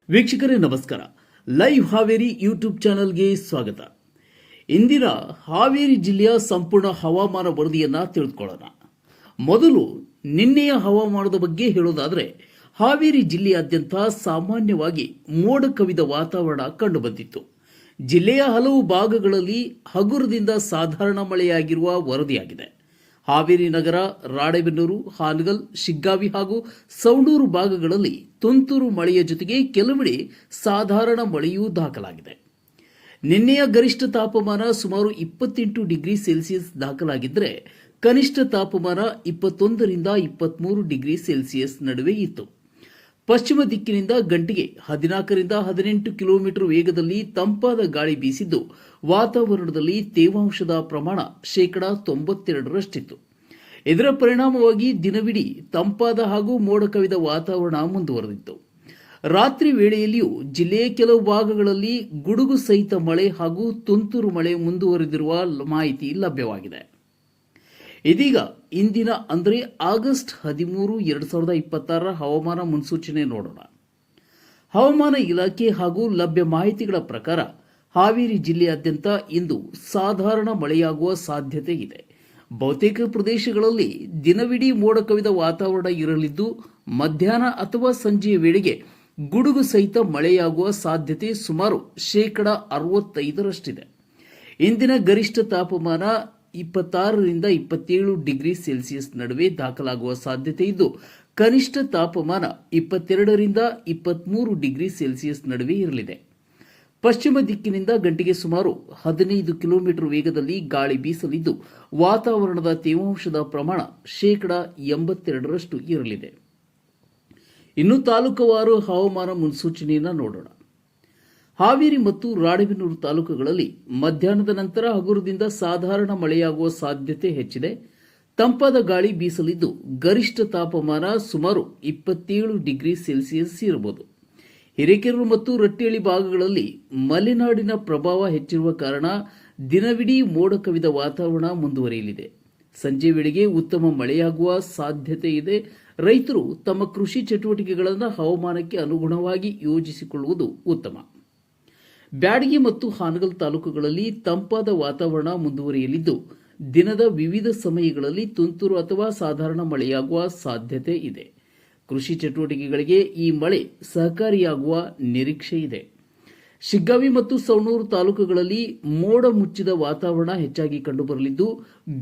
ವೀಕ್ಷಕರೇ ನಮಸ್ಕಾರ. Live Haveri YouTube ಚಾನೆಲ್ಗೆ ಸ್ವಾಗತ. ಇಂದಿನ ಹಾವೇರಿ ಜಿಲ್ಲೆಯ ಸಂಪೂರ್ಣ ಹವಾಮಾನ ವರದಿಯನ್ನ ತಿಳಿದುಕೊಳ್ಳೋಣ. ಮೊದಲು ನಿನ್ನೆಯ ಹವಾಮಾನದ ಬಗ್ಗೆ ಹೇಳೋದಾದರೆ, ಹಾವೇರಿ ಜಿಲ್ಲೆಯಾದ್ಯಂತ ಸಾಮಾನ್ಯವಾಗಿ ಮೋಡ ಕವಿದ ವಾತಾವರಣ ಕಂಡುಬಂದಿತ್ತು. ಜಿಲ್ಲೆಯ ಹಲವು ಭಾಗಗಳಲ್ಲಿ ಹಗುರದಿಂದ ಸಾಧಾರಣ ಮಳೆಯಾಗಿರುವ ವರದಿಯಾಗಿದೆ. ಹಾವೇರಿ ನಗರ, ರಾಣೆಬೆನ್ನೂರು, ಹಾನಗಲ್, ಶಿಗ್ಗಾವಿ ಹಾಗೂ ಸವಣೂರು ಭಾಗಗಳಲ್ಲಿ ತುಂತುರು ಮಳೆಯ ಜೊತೆಗೆ ಕೆಲವೆಡೆ ಸಾಧಾರಣ ಮಳೆಯೂ ದಾಖಲಾಗಿದೆ. ನಿನ್ನೆಯ ಗರಿಷ್ಠ ತಾಪಮಾನ ಸುಮಾರು 28 ಡಿಗ್ರಿ ಸೆಲ್ಸಿಯಸ್ ದಾಖಲಾಗಿದ್ದರೆ, ಕನಿಷ್ಠ ತಾಪಮಾನ 21ರಿಂದ 23 ಡಿಗ್ರಿ ಸೆಲ್ಸಿಯಸ್ ನಡುವೆ ಇತ್ತು. ಪಶ್ಚಿಮ ದಿಕ್ಕಿನಿಂದ ಗಂಟೆಗೆ 14ರಿಂದ 18 ಕಿಲೋಮೀಟರ್ ವೇಗದಲ್ಲಿ ತಂಪಾದ ಗಾಳಿ ಬೀಸಿದ್ದು, ವಾತಾವರಣದಲ್ಲಿ ತೇವಾಂಶದ ಪ್ರಮಾಣ 92%ರಷ್ಟಿತ್ತು. ಇದರ ಪರಿಣಾಮವಾಗಿ ದಿನವಿಡೀ ತಂಪಾದ ಹಾಗೂ ಮೋಡ ಕವಿದ ವಾತಾವರಣ ಮುಂದುವರೆದಿತ್ತು. ರಾತ್ರಿ ವೇಳೆಯಲ್ಲಿಯೂ ಜಿಲ್ಲೆಯ ಕೆಲವು ಭಾಗಗಳಲ್ಲಿ ಗುಡುಗು ಸಹಿತ ಮಳೆ ಹಾಗೂ ತುಂತುರು ಮಳೆ ಮುಂದುವರೆದಿರುವ ಮಾಹಿತಿ ಲಭ್ಯವಾಗಿದೆ. ಇದೀಗ ಇಂದಿನ ಅಂದರೆ ಆಗಸ್ಟ್ 13, 2026 ಹವಾಮಾನ ಮುನ್ಸೂಚನೆ ನೋಡೋಣ. ಹವಾಮಾನ ಇಲಾಖೆ ಹಾಗೂ ಲಭ್ಯ ಮಾಹಿತಿಗಳ ಪ್ರಕಾರ ಹಾವೇರಿ ಜಿಲ್ಲೆಯಾದ್ಯಂತ ಇಂದು ಸಾಧಾರಣ ಮಳೆಯಾಗುವ ಸಾಧ್ಯತೆ ಇದೆ. ಬಹುತೇಕ ಪ್ರದೇಶಗಳಲ್ಲಿ ದಿನವಿಡೀ ಮೋಡ ಕವಿದ ವಾತಾವರಣ ಇರಲಿದ್ದು, ಮಧ್ಯಾಹ್ನ ಅಥವಾ ಸಂಜೆಯ ವೇಳೆಗೆ ಗುಡುಗು ಸಹಿತ ಮಳೆಯಾಗುವ ಸಾಧ್ಯತೆ ಸುಮಾರು 65%ರಷ್ಟಿದೆ. ಇಂದಿನ ಗರಿಷ್ಠ ತಾಪಮಾನ 26ರಿಂದ 27 ಡಿಗ್ರಿ ಸೆಲ್ಸಿಯಸ್ ನಡುವೆ ದಾಖಲಾಗುವ ಸಾಧ್ಯತೆ ಇದ್ದು, ಕನಿಷ್ಠ ತಾಪಮಾನ 22ರಿಂದ 23 ಡಿಗ್ರಿ ಸೆಲ್ಸಿಯಸ್ ನಡುವೆ ಇರಲಿದೆ. ಪಶ್ಚಿಮ ದಿಕ್ಕಿನಿಂದ ಗಂಟೆಗೆ ಸುಮಾರು 15 ಕಿಲೋಮೀಟರ್ ವೇಗದಲ್ಲಿ ಗಾಳಿ ಬೀಸಲಿದ್ದು, ವಾತಾವರಣದ ತೇವಾಂಶದ ಪ್ರಮಾಣ 82% ಇರಲಿದೆ. ಇನ್ನು ತಾಲೂಕುವಾರು ಹವಾಮಾನ ಮುನ್ಸೂಚನೆಯನ್ನು ನೋಡೋಣ. ಹಾವೇರಿ ಮತ್ತು ರಾಣೆಬೆನ್ನೂರು ತಾಲೂಕುಗಳಲ್ಲಿ ಮಧ್ಯಾಹ್ನದ ನಂತರ ಹಗುರದಿಂದ ಸಾಧಾರಣ ಮಳೆಯಾಗುವ ಸಾಧ್ಯತೆ ಹೆಚ್ಚಿದೆ. ತಂಪಾದ ಗಾಳಿ ಬೀಸಲಿದ್ದು, ಗರಿಷ್ಠ ತಾಪಮಾನ ಸುಮಾರು 27 ಡಿಗ್ರಿ ಸೆಲ್ಸಿಯಸ್ ಇರಬಹುದು. ಹಿರೇಕೆರೂರು ಮತ್ತು ರಟ್ಟಿಹಳ್ಳಿ ಭಾಗಗಳಲ್ಲಿ ಮಲೆನಾಡಿನ ಪ್ರಭಾವ ಹೆಚ್ಚಿರುವ ಕಾರಣ ದಿನವಿಡೀ ಮೋಡ ಕವಿದ ವಾತಾವರಣ ಮುಂದುವರಿಯಲಿದೆ. ಸಂಜೆ ವೇಳೆಗೆ ಉತ್ತಮ ಮಳೆಯಾಗುವ ಸಾಧ್ಯತೆ ಇದೆ. ರೈತರು ತಮ್ಮ ಕೃಷಿ ಚಟುವಟಿಕೆಗಳನ್ನು ಹವಾಮಾನಕ್ಕೆ ಅನುಗುಣವಾಗಿ ಯೋಜಿಸಿಕೊಳ್ಳುವುದು ಉತ್ತಮ. ಬ್ಯಾಡಗಿ ಮತ್ತು ಹಾನಗಲ್ ತಾಲೂಕುಗಳಲ್ಲಿ ತಂಪಾದ ವಾತಾವರಣ ಮುಂದುವರಿಯಲಿದ್ದು, ದಿನದ ವಿವಿಧ ಸಮಯಗಳಲ್ಲಿ ತುಂತುರು ಅಥವಾ ಸಾಧಾರಣ ಮಳೆಯಾಗುವ ಸಾಧ್ಯತೆ ಇದೆ. ಕೃಷಿ ಚಟುವಟಿಕೆಗಳಿಗೆ ಈ ಮಳೆ ಸಹಕಾರಿಯಾಗುವ ನಿರೀಕ್ಷೆ ಇದೆ. ಶಿಗ್ಗಾವಿ ಮತ್ತು ಸವಣೂರು ತಾಲೂಕುಗಳಲ್ಲಿ ಮೋಡ ಮುಚ್ಚಿದ ವಾತಾವರಣ ಹೆಚ್ಚಾಗಿ ಕಂಡುಬರಲಿದ್ದು,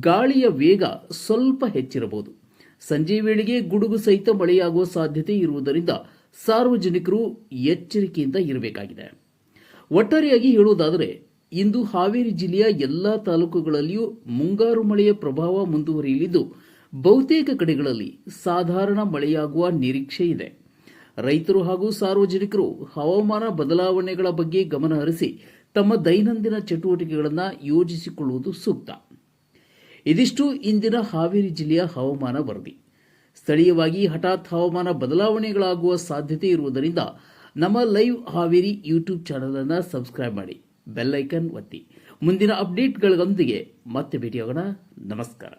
ಗಾಳಿಯ ವೇಗ ಸ್ವಲ್ಪ ಹೆಚ್ಚಿರಬಹುದು. ಸಂಜೆ ವೇಳೆಗೆ ಗುಡುಗು ಸಹಿತ ಮಳೆಯಾಗುವ ಸಾಧ್ಯತೆ ಇರುವುದರಿಂದ ಸಾರ್ವಜನಿಕರು ಎಚ್ಚರಿಕೆಯಿಂದ ಇರಬೇಕಾಗಿದೆ. ಒಟ್ಟಾರೆಯಾಗಿ ಹೇಳುವುದಾದರೆ, ಇಂದು ಹಾವೇರಿ ಜಿಲ್ಲೆಯ ಎಲ್ಲಾ ತಾಲೂಕುಗಳಲ್ಲಿಯೂ ಮುಂಗಾರು ಮಳೆಯ ಪ್ರಭಾವ ಮುಂದುವರಿಯಲಿದ್ದು, ಬಹುತೇಕ ಕಡೆಗಳಲ್ಲಿ ಸಾಧಾರಣ ಮಳೆಯಾಗುವ ನಿರೀಕ್ಷೆ ಇದೆ. ರೈತರು ಹಾಗೂ ಸಾರ್ವಜನಿಕರು ಹವಾಮಾನ ಬದಲಾವಣೆಗಳ ಬಗ್ಗೆ ಗಮನ ಹರಿಸಿ ತಮ್ಮ ದೈನಂದಿನ ಚಟುವಟಿಕೆಗಳನ್ನು ಯೋಜಿಸಿಕೊಳ್ಳುವುದು ಸೂಕ್ತ. ಇದಿಷ್ಟು ಇಂದಿನ ಹಾವೇರಿ ಜಿಲ್ಲೆಯ ಹವಾಮಾನ ವರದಿ. ಸ್ಥಳೀಯವಾಗಿ ಹಠಾತ್ ಹವಾಮಾನ ಬದಲಾವಣೆಗಳಾಗುವ ಸಾಧ್ಯತೆ ಇರುವುದರಿಂದ ನಮ್ಮ ಲೈವ್ ಹಾವೇರಿ ಯೂಟ್ಯೂಬ್ ಚಾನೆಲ್ ಅನ್ನು ಸಬ್ಸ್ಕ್ರೈಬ್ ಮಾಡಿ, ಬೆಲ್ ಐಕನ್ ಒತ್ತಿ. ಮುಂದಿನ ಅಪ್ಡೇಟ್ಗಳೊಂದಿಗೆ ಮತ್ತೆ ಭೇಟಿಯಾಗೋಣ. ನಮಸ್ಕಾರ.